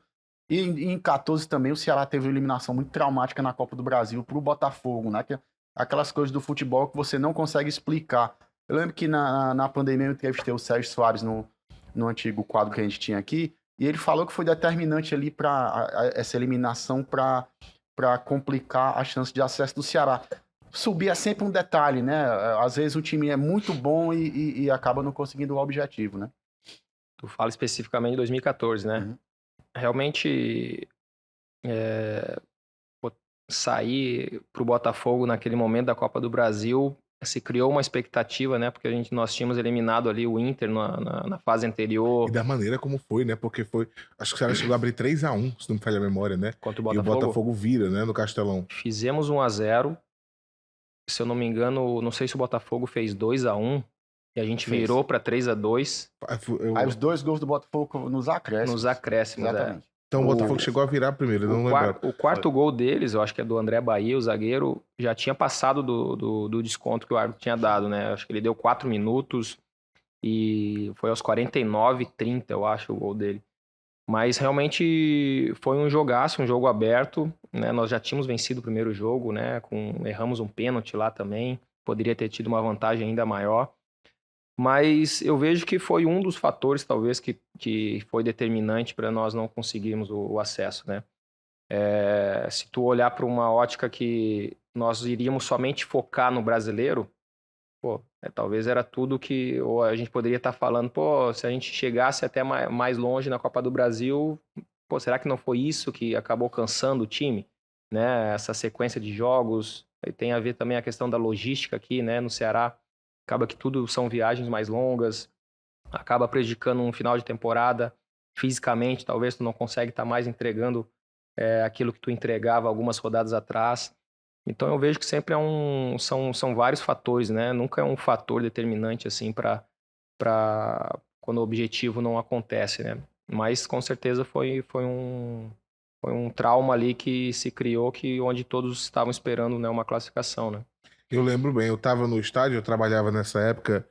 E em 14 também o Ceará teve uma eliminação muito traumática na Copa do Brasil pro Botafogo, né? Que é aquelas coisas do futebol que você não consegue explicar. Eu lembro que na pandemia eu entrevistei o Sérgio Soares no antigo quadro que a gente tinha aqui, e ele falou que foi determinante ali para essa eliminação para complicar a chance de acesso do Ceará. Subir é sempre um detalhe, né? Às vezes o time é muito bom e acaba não conseguindo o objetivo, né? Tu fala especificamente de 2014, né? Realmente, sair pro Botafogo naquele momento da Copa do Brasil, se criou uma expectativa, né? Porque nós tínhamos eliminado ali o Inter na fase anterior. E da maneira como foi, né? Porque foi... Acho que o Ceará chegou a abrir 3-1, se não me falha a memória, né? Contra o E o Botafogo. Botafogo vira, né? No Castelão. Fizemos 1-0. Se eu não me engano, não sei se o Botafogo fez 2-1. E a gente virou para 3-2. Aí os 2 gols do Botafogo nos acréscimos. Nos acréscimos, exatamente. Então o Botafogo O, chegou a virar primeiro, eu não lembrava. o quarto gol deles, eu acho que é do André Bahia, o zagueiro, já tinha passado do desconto que o árbitro tinha dado, né? Acho que ele deu 4 minutos e foi aos 49:30, eu acho, o gol dele. Mas realmente foi um jogaço, um jogo aberto, né? Nós já tínhamos vencido o primeiro jogo, né? Erramos um pênalti lá também, poderia ter tido uma vantagem ainda maior. Mas eu vejo que foi um dos fatores, talvez, que foi determinante para nós não conseguirmos o acesso, né? Se tu olhar para uma ótica que nós iríamos somente focar no brasileiro, pô, talvez era tudo que ou a gente poderia estar falando, pô, se a gente chegasse até mais longe na Copa do Brasil, pô, será que não foi isso que acabou cansando o time? Né? Essa sequência de jogos, aí tem a ver também a questão da logística aqui, né, no Ceará, acaba que tudo são viagens mais longas, acaba prejudicando um final de temporada, fisicamente, talvez tu não consegue estar mais entregando aquilo que tu entregava algumas rodadas atrás. Então eu vejo que sempre são vários fatores, né? Nunca é um fator determinante assim para quando o objetivo não acontece, né? Mas com certeza foi um trauma ali que se criou onde todos estavam esperando, né, uma classificação, né? Eu lembro bem, eu estava no estádio, eu trabalhava nessa época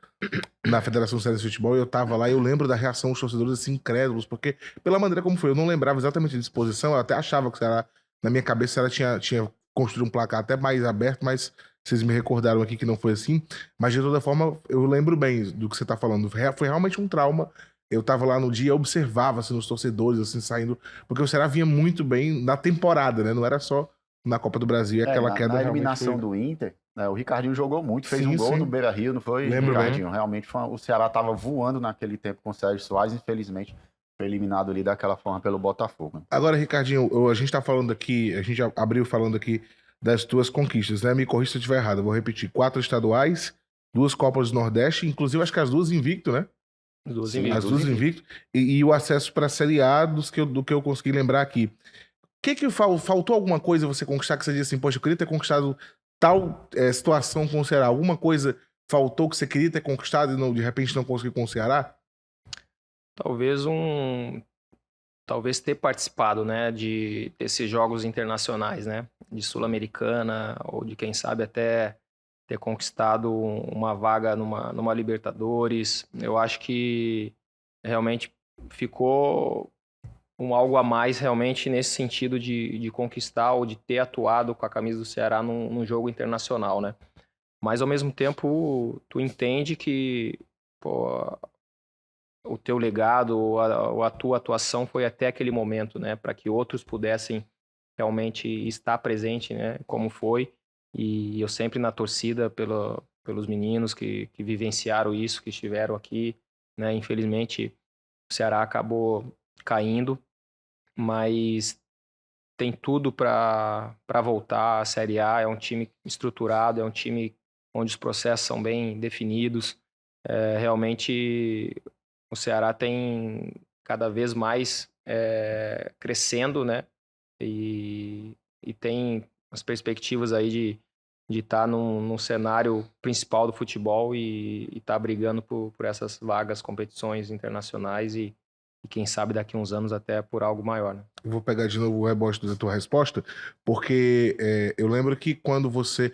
na Federação Cearense de Futebol e eu estava lá e eu lembro da reação dos torcedores assim, incrédulos, porque pela maneira como foi, eu não lembrava exatamente a disposição, eu até achava que ela, na minha cabeça ela tinha construído um placar até mais aberto, mas vocês me recordaram aqui que não foi assim, mas de toda forma eu lembro bem do que você está falando, foi realmente um trauma. Eu estava lá no dia, observava assim, os torcedores assim saindo, porque o Ceará vinha muito bem na temporada, né? Não era só na Copa do Brasil, e aquela queda Na realmente eliminação foi... do Inter, né, o Ricardinho jogou muito, fez Sim, um gol sim. no Beira-Rio, não foi, Lembro bem. Ricardinho? Realmente o Ceará estava voando naquele tempo com o Sérgio Soares, infelizmente foi eliminado ali daquela forma pelo Botafogo. Agora, Ricardinho, a gente tá falando aqui, a gente já abriu falando aqui das tuas conquistas, né? Me corrija se eu estiver errado, eu vou repetir. 4 estaduais, 2 Copas do Nordeste, inclusive acho que as duas invicto, né? Duas Sim, invictas. As duas invicto. E o acesso para a Série A do que eu consegui lembrar aqui. O que faltou alguma coisa você conquistar que você disse assim, poxa, eu queria ter conquistado tal situação com o Ceará? Alguma coisa faltou que você queria ter conquistado e não, de repente não conseguiu com o Ceará? Talvez ter participado, né, desses jogos internacionais, né, de Sul-Americana ou de quem sabe até ter conquistado uma vaga numa Libertadores. Eu acho que realmente ficou algo a mais realmente nesse sentido de conquistar ou de ter atuado com a camisa do Ceará num jogo internacional, né? Mas ao mesmo tempo tu entende que pô, o teu legado ou a tua atuação foi até aquele momento, né? Para que outros pudessem realmente estar presente, né? Como foi. E eu sempre na torcida pelos meninos que vivenciaram isso, que estiveram aqui, né? Infelizmente o Ceará acabou caindo, mas tem tudo para voltar à Série A. É um time estruturado, é um time onde os processos são bem definidos. Realmente o Ceará tem cada vez mais crescendo, né? E tem as perspectivas aí de estar num cenário principal do futebol e estar brigando por essas vagas, competições internacionais e quem sabe daqui a uns anos até por algo maior, né? Eu vou pegar de novo o rebote da tua resposta, porque eu lembro que quando você...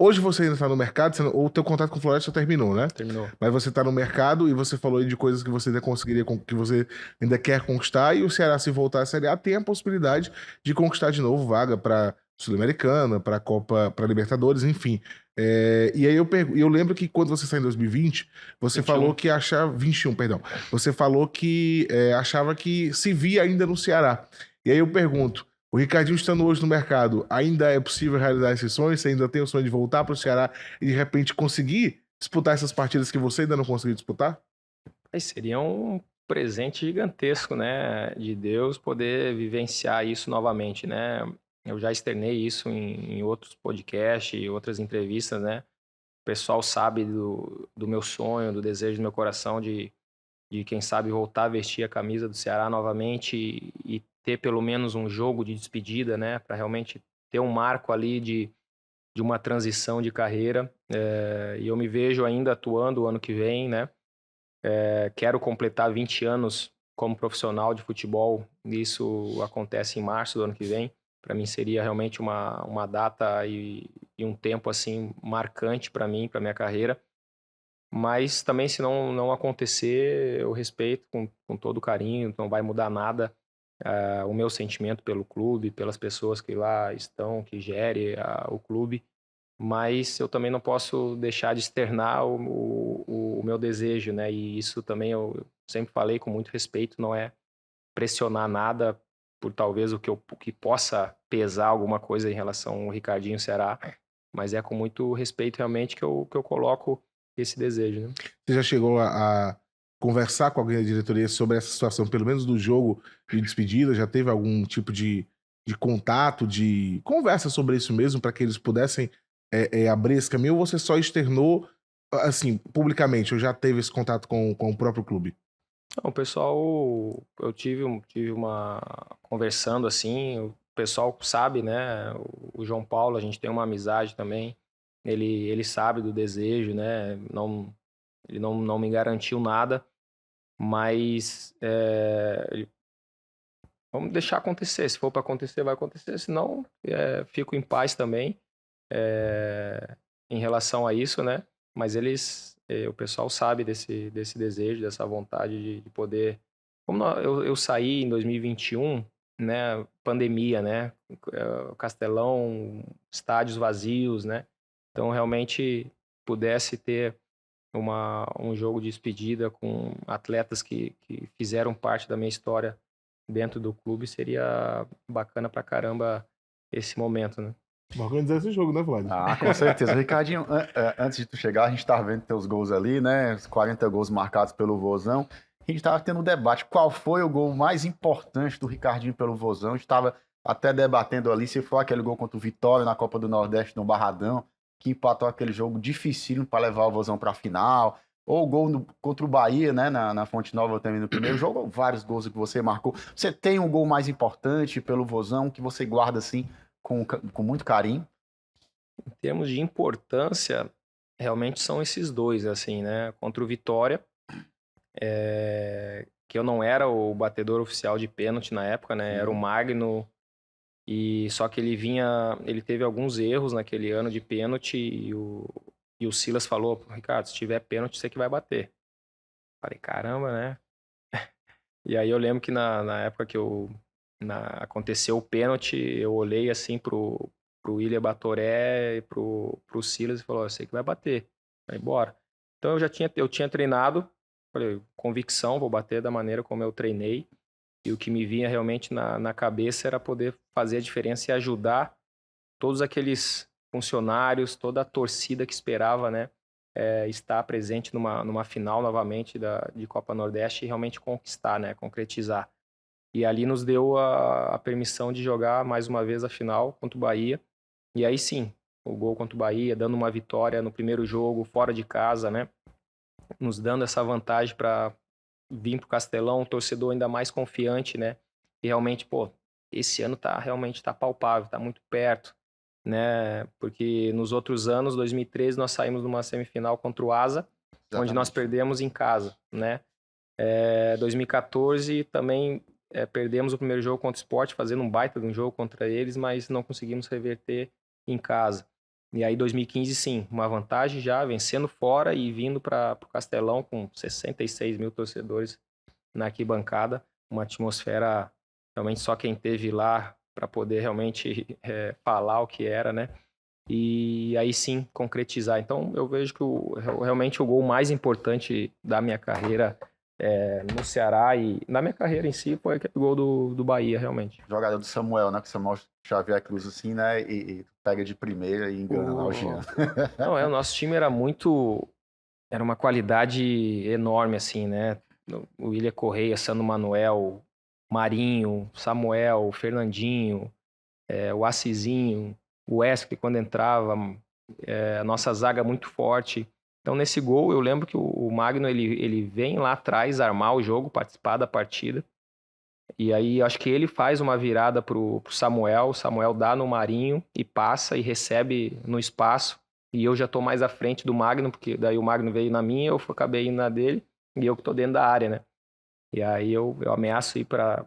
Hoje você ainda está no mercado, ou o teu contato com o Floresta terminou, né? Terminou. Mas você está no mercado e você falou aí de coisas que você ainda conseguiria, que você ainda quer conquistar, e o Ceará, se voltar à Série A, tem a possibilidade de conquistar de novo vaga para Sul-Americana, para Copa, para Libertadores, enfim. E aí eu lembro que quando você saiu em 2020, você 21. falou que achava... 21, perdão. Você falou que achava que se via ainda no Ceará. E aí eu pergunto, o Ricardinho estando hoje no mercado, ainda é possível realizar esse sonho? Você ainda tem o sonho de voltar para o Ceará e de repente conseguir disputar essas partidas que você ainda não conseguiu disputar? Aí seria um presente gigantesco, né, de Deus poder vivenciar isso novamente, né? Eu já externei isso em outros podcasts e outras entrevistas, né? O pessoal sabe do meu sonho, do desejo do meu coração de quem sabe voltar a vestir a camisa do Ceará novamente e ter pelo menos um jogo de despedida, né, para realmente ter um marco ali de uma transição de carreira. E eu me vejo ainda atuando o ano que vem, né? Quero completar 20 anos como profissional de futebol. Isso acontece em março do ano que vem. Para mim seria realmente uma data e um tempo assim marcante para mim, para minha carreira. Mas também, se não acontecer, eu respeito com todo carinho, não vai mudar nada o meu sentimento pelo clube, pelas pessoas que lá estão, que gerem o clube. Mas eu também não posso deixar de externar o meu desejo, né? E isso também eu sempre falei com muito respeito, não é pressionar nada por talvez o que possa pesar alguma coisa em relação ao Ricardinho Ceará, mas é com muito respeito realmente que eu coloco esse desejo, né? Você já chegou a conversar com alguém da diretoria sobre essa situação, pelo menos do jogo de despedida? Já teve algum tipo de contato, de conversa sobre isso mesmo, para que eles pudessem abrir esse caminho? Ou você só externou, assim, publicamente, ou já teve esse contato com o próprio clube? Não, o pessoal, eu tive uma conversando assim, o pessoal sabe, né? O João Paulo, a gente tem uma amizade também. Ele sabe do desejo, né? Ele não me garantiu nada, mas vamos deixar acontecer. Se for para acontecer, vai acontecer. Se não, fico em paz também em relação a isso, né? Mas o pessoal sabe desse desejo, dessa vontade de poder. Como eu saí em 2021, né? Pandemia, né? Castelão, estádios vazios, né? Então realmente pudesse ter um jogo de despedida com atletas que fizeram parte da minha história dentro do clube, seria bacana pra caramba esse momento, né? Vamos organizar esse jogo, né, Vlad? Ah, com certeza. Ricardinho, antes de tu chegar, a gente tava vendo teus gols ali, né? Os 40 gols marcados pelo Vozão. A gente tava tendo um debate. Qual foi o gol mais importante do Ricardinho pelo Vozão? A gente tava até debatendo ali se foi aquele gol contra o Vitória na Copa do Nordeste, no Barradão, que empatou aquele jogo dificílimo para levar o Vozão pra final. Ou o gol contra o Bahia, né? Na Fonte Nova também no primeiro jogo. Vários gols que você marcou. Você tem um gol mais importante pelo Vozão que você guarda assim com muito carinho? Em termos de importância, realmente são esses dois, assim, né? Contra o Vitória, que eu não era o batedor oficial de pênalti na época, né? Era o Magno, e só que ele teve alguns erros naquele ano de pênalti e o Silas falou: Ricardo, se tiver pênalti, você que vai bater. Falei, caramba, né? E aí eu lembro que na época que aconteceu o pênalti, eu olhei assim pro William Batoré e pro Silas e falou: eu sei que vai bater. Falei, bora. Então eu tinha treinado, falei, convicção, vou bater da maneira como eu treinei. E o que me vinha realmente na cabeça era poder fazer a diferença e ajudar todos aqueles funcionários, toda a torcida que esperava, né, estar presente numa final novamente de Copa Nordeste e realmente conquistar, né, concretizar. E ali nos deu a permissão de jogar mais uma vez a final contra o Bahia. E aí sim, o gol contra o Bahia, dando uma vitória no primeiro jogo, fora de casa, né, nos dando essa vantagem para vir para o Castelão, um torcedor ainda mais confiante, né, e realmente, pô, esse ano realmente tá palpável, tá muito perto, né? Porque nos outros anos, 2013, nós saímos numa semifinal contra o Asa, onde nós perdemos em casa, né? 2014 também perdemos o primeiro jogo contra o Sport, fazendo um baita de um jogo contra eles, mas não conseguimos reverter em casa. E aí 2015 sim, uma vantagem já, vencendo fora e vindo para o Castelão com 66 mil torcedores na arquibancada, uma atmosfera realmente só quem teve lá para poder realmente falar o que era, né? E aí sim concretizar. Então eu vejo que realmente o gol mais importante da minha carreira no Ceará e na minha carreira em si foi aquele gol do Bahia, realmente. Jogador do Samuel, né? Que o Samuel Xavier Cruz assim, né? E pega de primeira e engana lá o Jean. Não, o nosso time era uma qualidade enorme, assim, né? O William Correia, Sandro Manuel, Marinho, Samuel, Fernandinho, o Assisinho, o Wesley quando entrava, a nossa zaga muito forte. Então nesse gol eu lembro que o Magno ele vem lá atrás armar o jogo, participar da partida. E aí acho que ele faz uma virada pro Samuel, o Samuel dá no Marinho e passa e recebe no espaço. E eu já tô mais à frente do Magno, porque daí o Magno veio na minha, eu acabei indo na dele, e eu que tô dentro da área, né? E aí eu ameaço ir para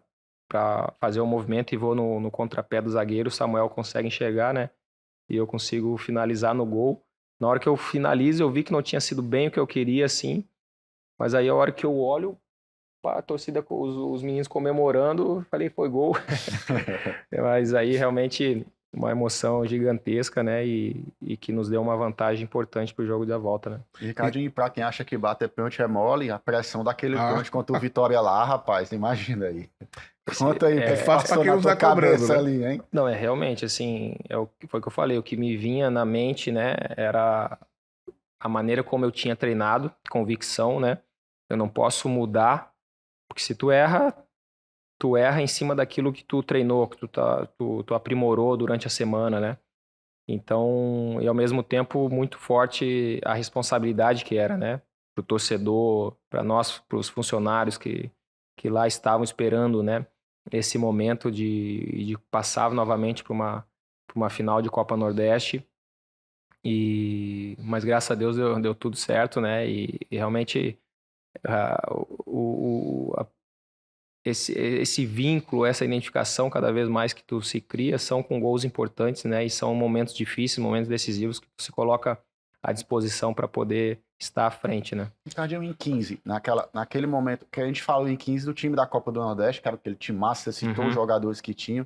fazer o movimento e vou no contrapé do zagueiro, o Samuel consegue enxergar, né? E eu consigo finalizar no gol. Na hora que eu finalizo, eu vi que não tinha sido bem o que eu queria, assim. Mas aí a hora que eu olho, a torcida, os meninos comemorando, eu falei, foi gol. Mas aí realmente uma emoção gigantesca, né? E que nos deu uma vantagem importante pro jogo da volta, né? E, Ricardinho, pra quem acha que bater pênalti é mole, a pressão daquele Ah, pênalti contra o Vitória lá, rapaz, imagina aí. Esse- Conta aí o que é fácil pra passou quem na não tua tá cobrando, cabeça né? ali, hein? Não, é realmente, assim, foi o que eu falei, o que me vinha na mente, né, era a maneira como eu tinha treinado, convicção, né? Eu não posso mudar, porque se tu erra em cima daquilo que tu treinou, que tu aprimorou durante a semana, né? Então, e ao mesmo tempo muito forte a responsabilidade que era, né? Pro torcedor, para nós, para os funcionários que lá estavam esperando, né? Esse momento de passar novamente para uma final de Copa Nordeste. Mas graças a Deus deu tudo certo, né? E realmente ah, esse vínculo, essa identificação cada vez mais que tu se cria são com gols importantes, né? E são momentos difíceis, momentos decisivos que tu se coloca à disposição para poder estar à frente, né? Ricardinho, em 15, naquele momento que a gente falou em 15 do time da Copa do Nordeste, cara, aquele time massa, você citou os jogadores que tinham.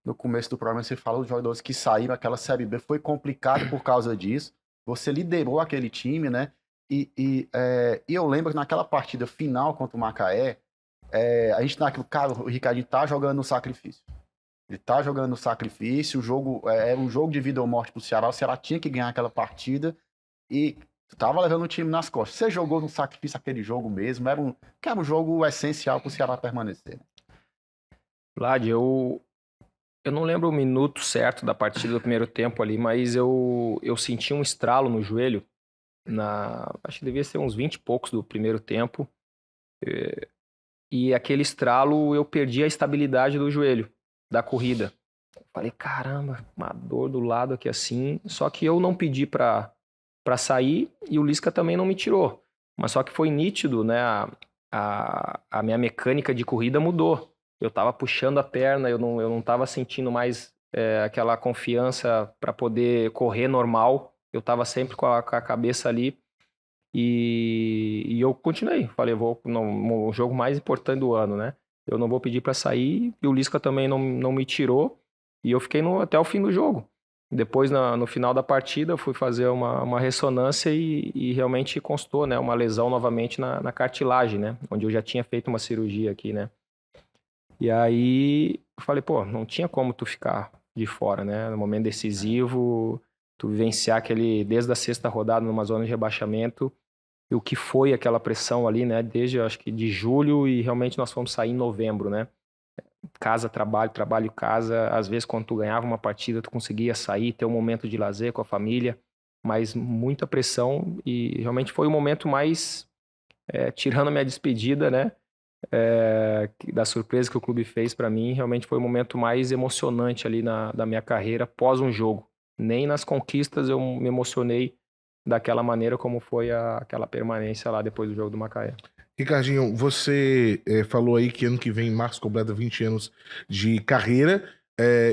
No começo do programa você falou dos jogadores que saíram, aquela Série B foi complicado por causa disso. Você liderou aquele time, né? E eu lembro que naquela partida final contra o Macaé, a gente cara, o Ricardinho tá jogando no sacrifício. Ele tá jogando no sacrifício, o jogo era um jogo de vida ou morte pro Ceará. O Ceará tinha que ganhar aquela partida e tu tava levando o time nas costas. Você jogou no sacrifício aquele jogo mesmo, que era um jogo essencial pro Ceará permanecer, né? Vlad, eu não lembro o minuto certo da partida do primeiro tempo ali, mas eu senti um estralo no joelho, acho que devia ser uns 20 e poucos do primeiro tempo, e aquele estralo eu perdi a estabilidade do joelho, da corrida. Falei, caramba, uma dor do lado aqui assim. Só que eu não pedi pra sair e o Lisca também não me tirou. Mas só que foi nítido, né? A minha mecânica de corrida mudou. Eu tava puxando a perna, eu não tava sentindo mais aquela confiança para poder correr normal. Eu tava sempre com a cabeça ali. E eu continuei. Falei, vou no jogo mais importante do ano, né? Eu não vou pedir para sair e o Lisca também não me tirou. E eu fiquei até o fim do jogo. Depois, no final da partida, eu fui fazer uma ressonância e realmente constou, né? Uma lesão novamente na cartilagem, né? Onde eu já tinha feito uma cirurgia aqui, né? E aí, eu falei, pô, não tinha como tu ficar de fora, né? No momento decisivo, tu vivenciar desde a sexta rodada numa zona de rebaixamento, e o que foi aquela pressão ali, né? Desde, acho que de julho e realmente nós fomos sair em novembro, né? Casa, trabalho, trabalho, casa. Às vezes, quando tu ganhava uma partida, tu conseguia sair, ter um momento de lazer com a família, mas muita pressão e realmente foi o momento mais, tirando a minha despedida, né? Da surpresa que o clube fez para mim, realmente foi o momento mais emocionante ali da minha carreira pós um jogo. Nem nas conquistas eu me emocionei daquela maneira como foi aquela permanência lá depois do jogo do Macaé. Ricardinho, você falou aí que ano que vem, em março, completa 20 anos de carreira.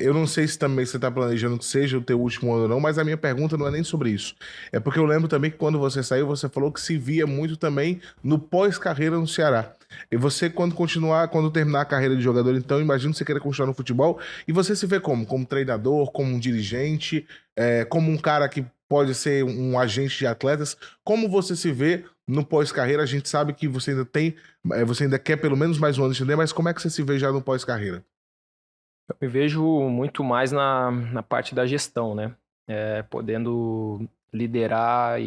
Eu não sei se também você está planejando que seja o teu último ano ou não, mas a minha pergunta não é nem sobre isso. É porque eu lembro também que quando você saiu, você falou que se via muito também no pós-carreira no Ceará. E você, quando terminar a carreira de jogador, então, imagino que você queira continuar no futebol. E você se vê como? Como treinador, como um dirigente, como um cara que pode ser um agente de atletas. Como você se vê no pós-carreira? A gente sabe que você ainda quer pelo menos mais um ano de entender, mas como é que você se vê já no pós-carreira? Eu me vejo muito mais na parte da gestão, né? Podendo liderar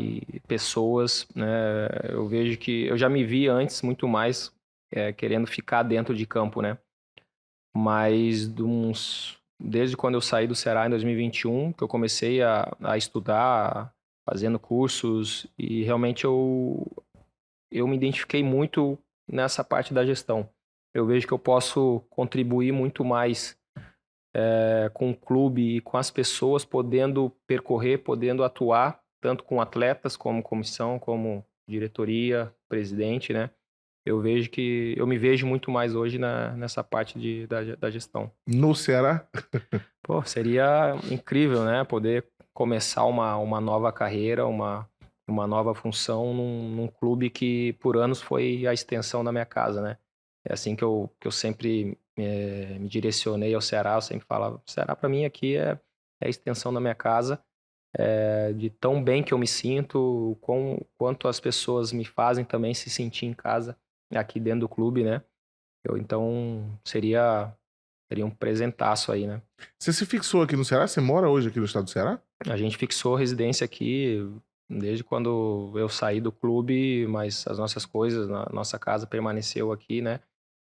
pessoas, né? Eu vejo que eu já me vi antes muito mais querendo ficar dentro de campo, né? Mas desde quando eu saí do Ceará em 2021, que eu comecei a estudar, fazendo cursos, e realmente eu me identifiquei muito nessa parte da gestão. Eu vejo que eu posso contribuir muito mais com o clube e com as pessoas, podendo percorrer, podendo atuar, tanto com atletas, como comissão, como diretoria, presidente, né? eu me vejo muito mais hoje nessa parte da gestão. No Ceará? Pô, seria incrível, né? Poder começar uma nova carreira, uma nova função num clube que por anos foi a extensão da minha casa, né? É assim que eu sempre me direcionei ao Ceará. Eu sempre falava, Ceará para mim aqui é a extensão da minha casa, de tão bem que eu me sinto, quanto as pessoas me fazem também se sentir em casa aqui dentro do clube, né? Então seria um presentaço aí, né? Você se fixou aqui no Ceará? Você mora hoje aqui no estado do Ceará? A gente fixou residência aqui desde quando eu saí do clube, mas as nossas coisas, a nossa casa permaneceu aqui, né?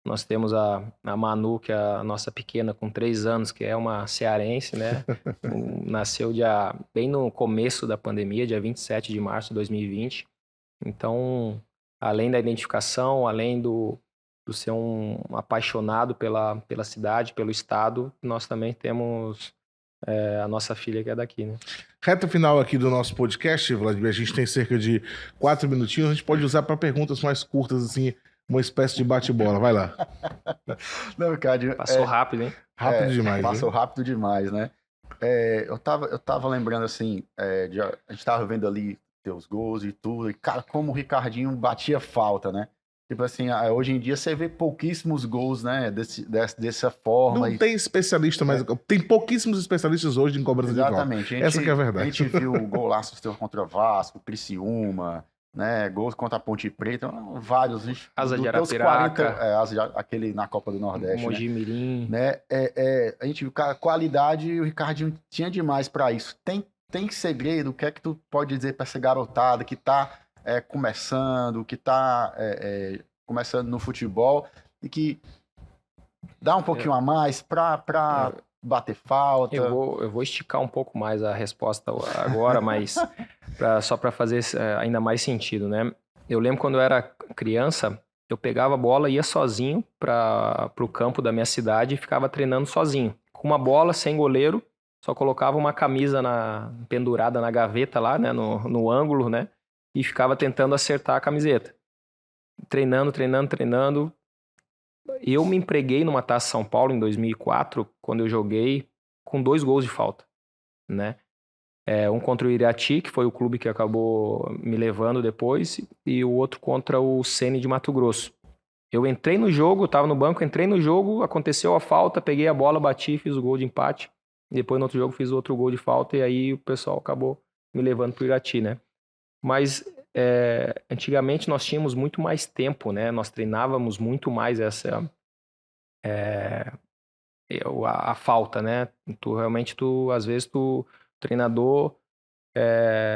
Nós temos a Manu, que é a nossa pequena, com 3 anos, que é uma cearense, né? Nasceu bem no começo da pandemia, dia 27 de março de 2020. Então, além da identificação, além do ser um apaixonado pela cidade, pelo estado, nós também temos a nossa filha que é daqui, né? Reta final aqui do nosso podcast, Vladimir, a gente tem cerca de 4 minutinhos, a gente pode usar para perguntas mais curtas, assim, uma espécie de bate-bola. Vai lá. Não, Ricardinho, Passou rápido, hein? Rápido demais. Passou hein? rápido demais, né? Eu tava lembrando assim, a gente tava vendo ali teus gols e tudo, e cara, como o Ricardinho batia falta, né? Tipo assim, hoje em dia você vê pouquíssimos gols, né? Dessa forma. Não tem especialista, mas tem pouquíssimos especialistas hoje em cobrança de falta. Exatamente. Essa que é a verdade. A gente viu golaços teus contra Vasco, Criciúma, né? Gols contra a Ponte Preta, vários. Asa de teus Arapiraca. aquele na Copa do Nordeste, Mogi Mirim. né? A gente viu, cara, qualidade, e o Ricardinho tinha demais pra isso. Tem segredo? O que é que tu pode dizer pra essa garotada que tá começando, que tá começando no futebol e que dá um pouquinho a mais pra bater falta? Eu vou esticar um pouco mais a resposta agora, mas só para fazer ainda mais sentido, né? Eu lembro quando eu era criança, eu pegava a bola, ia sozinho para o campo da minha cidade e ficava treinando sozinho. Com uma bola, sem goleiro, só colocava uma camisa pendurada na gaveta lá, né, no ângulo, né? E ficava tentando acertar a camiseta. Treinando. Eu me empreguei numa Taça São Paulo em 2004, quando eu joguei com 2 gols de falta, né? Um contra o Irati, que foi o clube que acabou me levando depois, e o outro contra o Ceni de Mato Grosso. Eu entrei no jogo, estava no banco, entrei no jogo, aconteceu a falta, peguei a bola, bati, fiz o gol de empate. Depois no outro jogo fiz outro gol de falta e aí o pessoal acabou me levando para o Irati, né? Mas antigamente nós tínhamos muito mais tempo, né? Nós treinávamos muito mais a falta, né? Às vezes o treinador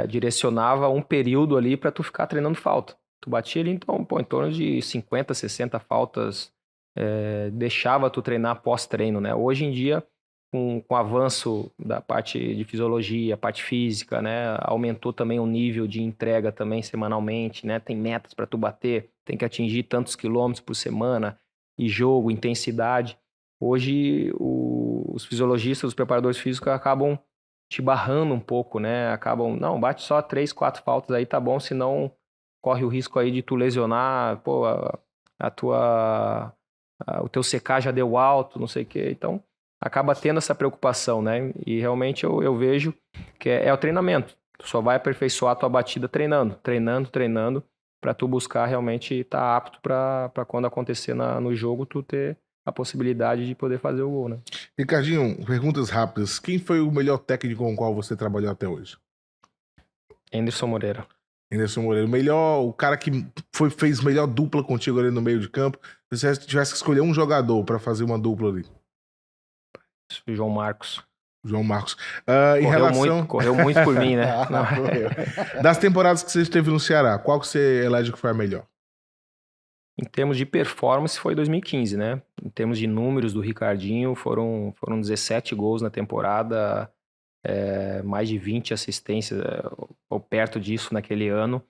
direcionava um período ali para tu ficar treinando falta. Tu batia ali, então, em torno de 50, 60 faltas, deixava tu treinar pós-treino, né? Hoje em dia, com o avanço da parte de fisiologia, parte física, né? Aumentou também o nível de entrega também semanalmente, né? Tem metas para tu bater, tem que atingir tantos quilômetros por semana, e jogo, intensidade. Hoje, os fisiologistas, os preparadores físicos acabam te barrando um pouco, né? Não, bate só 3, 4 faltas aí, tá bom, senão corre o risco aí de tu lesionar, pô, o teu CK já deu alto, não sei o quê. Então, acaba tendo essa preocupação, né? E realmente eu vejo que é o treinamento. Tu só vai aperfeiçoar a tua batida treinando, para tu buscar realmente estar apto para quando acontecer no jogo, tu ter a possibilidade de poder fazer o gol, né? Ricardinho, perguntas rápidas. Quem foi o melhor técnico com o qual você trabalhou até hoje? Anderson Moreira. Anderson Moreira. O cara que fez melhor dupla contigo ali no meio de campo. Se você tivesse que escolher um jogador para fazer uma dupla ali. João Marcos. Correu muito por mim, né? Das temporadas que você esteve no Ceará, qual que você elege que foi a melhor? Em termos de performance, foi 2015, né? Em termos de números do Ricardinho, foram 17 gols na temporada, mais de 20 assistências, ou perto disso naquele ano.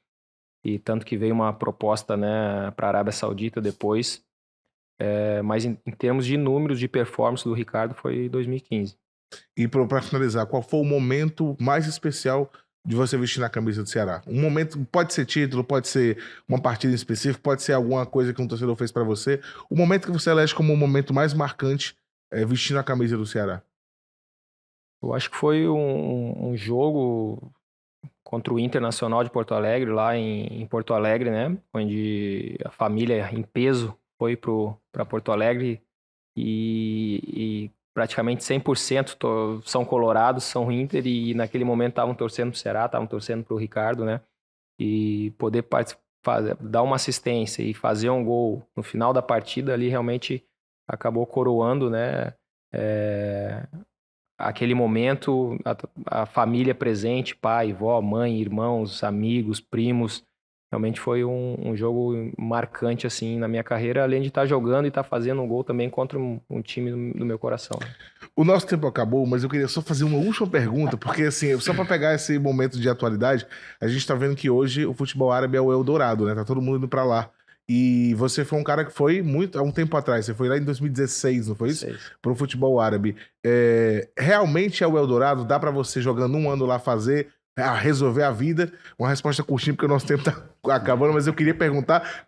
E tanto que veio uma proposta, né, para a Arábia Saudita depois. Mas em termos de números de performance do Ricardo, foi 2015. E para finalizar, qual foi o momento mais especial de você vestir na camisa do Ceará? Um momento, pode ser título, pode ser uma partida em específico, pode ser alguma coisa que um torcedor fez pra você. O momento que você elege como o momento mais marcante vestindo a camisa do Ceará. Eu acho que foi um jogo contra o Internacional de Porto Alegre, lá em Porto Alegre, né? Onde a família em peso foi para Porto Alegre e praticamente 100% são colorados, são Inter, e naquele momento estavam torcendo pro Ceará, estavam torcendo pro Ricardo, né? E poder dar uma assistência e fazer um gol no final da partida ali realmente acabou coroando, né? Aquele momento, a família presente, pai, vó, mãe, irmãos, amigos, primos, realmente foi um jogo marcante assim na minha carreira, além de estar jogando e estar fazendo um gol também contra um time do meu coração. O nosso tempo acabou, mas eu queria só fazer uma última pergunta, porque assim, só para pegar esse momento de atualidade, a gente tá vendo que hoje o futebol árabe é o Eldorado, né? Tá todo mundo indo pra lá. E você foi um cara que foi há um tempo atrás, você foi lá em 2016, não foi isso? Pro futebol árabe. Realmente é o Eldorado? Dá pra você, jogando um ano lá, resolver a vida? Uma resposta curtinha, porque o nosso tempo tá acabando, mas eu queria perguntar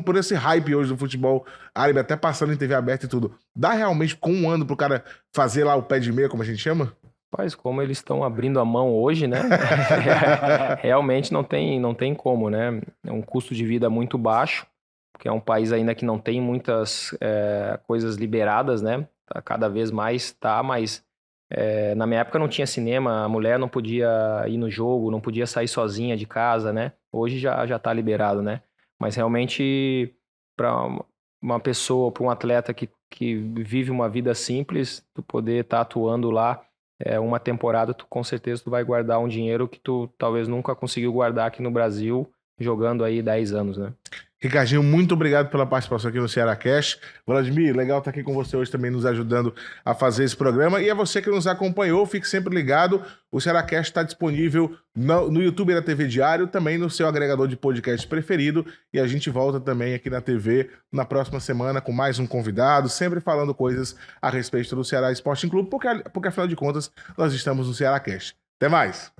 por esse hype hoje do futebol árabe, até passando em TV aberta e tudo. Dá realmente com um ano pro cara fazer lá o pé de meia, como a gente chama? Mas como eles estão abrindo a mão hoje, né? Realmente não tem como, né? É um custo de vida muito baixo, porque é um país ainda que não tem muitas coisas liberadas, né? Cada vez mais tá, mas na minha época não tinha cinema, a mulher não podia ir no jogo, não podia sair sozinha de casa, né? Hoje já tá liberado, né? Mas realmente para uma pessoa, para um atleta que vive uma vida simples, tu poder estar atuando lá uma temporada, com certeza tu vai guardar um dinheiro que tu talvez nunca conseguiu guardar aqui no Brasil, jogando aí 10 anos, né? Ricardinho, muito obrigado pela participação aqui no Ceará Cast. Vladimir, legal estar aqui com você hoje também, nos ajudando a fazer esse programa. E a você que nos acompanhou, fique sempre ligado. O Ceará Cast está disponível no YouTube e na TV Diário, também no seu agregador de podcast preferido. E a gente volta também aqui na TV na próxima semana com mais um convidado, sempre falando coisas a respeito do Ceará Sporting Clube, porque afinal de contas, nós estamos no Ceará Cast. Até mais!